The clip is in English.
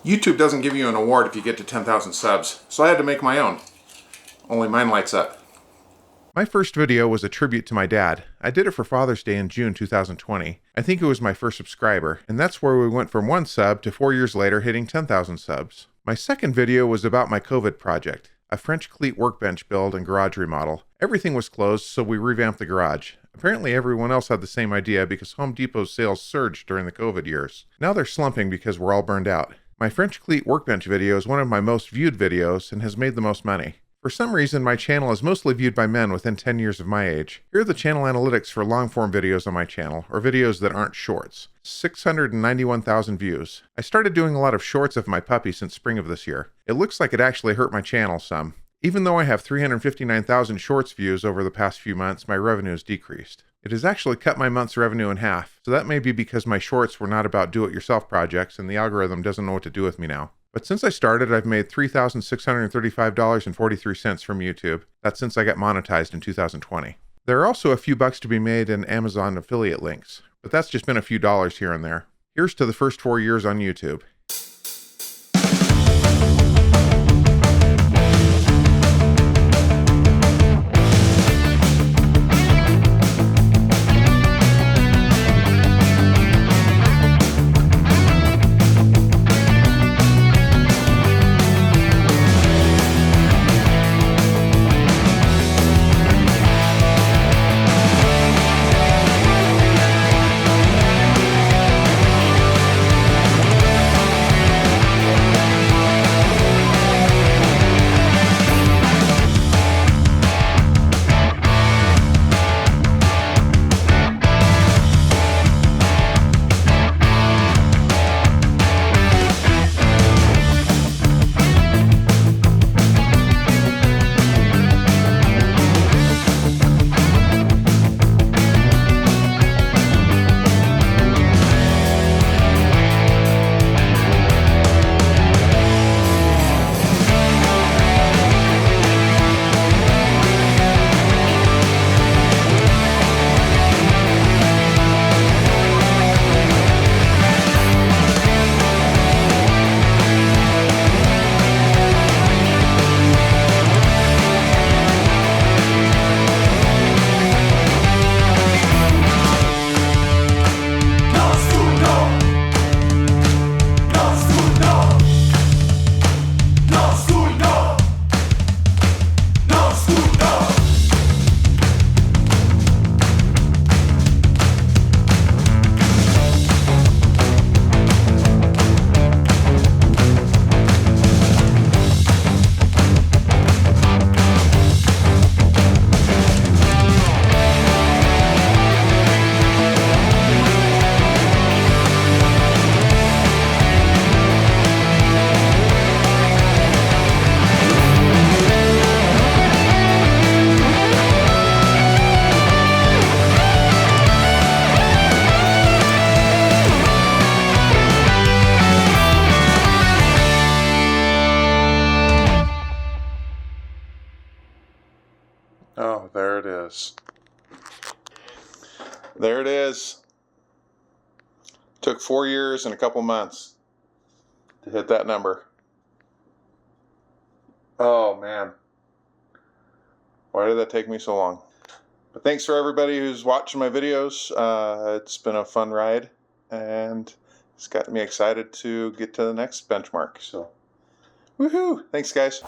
YouTube doesn't give you an award if you get to 10,000 subs, so I had to make my own. Only mine lights up. My first video was a tribute to my dad. I did it for Father's Day in June 2020. I think it was my first subscriber, and that's where we went from 1 sub to 4 years later hitting 10,000 subs. My second video was about my COVID project, a French cleat workbench build and garage remodel. Everything was closed, so we revamped the garage. Apparently everyone else had the same idea because Home Depot's sales surged during the COVID years. Now they're slumping because we're all burned out. My French cleat workbench video is one of my most viewed videos and has made the most money. For some reason, my channel is mostly viewed by men within 10 years of my age. Here are the channel analytics for long-form videos on my channel, or videos that aren't shorts. 691,000 views. I started doing a lot of shorts of my puppy since spring of this year. It looks like it actually hurt my channel some. Even though I have 359,000 shorts views over the past few months, my revenue has decreased. It has actually cut my month's revenue in half, so that may be because my shorts were not about do-it-yourself projects and the algorithm doesn't know what to do with me now. But since I started, I've made $3,635.43 from YouTube. That's since I got monetized in 2020. There are also a few bucks to be made in Amazon affiliate links, but that's just been a few dollars here and there. Here's to the first 4 years on YouTube. Oh, there it is. There it is. Took 4 years and a couple months to hit that number. Oh, man. Why did that take me so long? But thanks for everybody who's watching my videos. It's been a fun ride, and it's got me excited to get to the next benchmark. So, woohoo! Thanks, guys.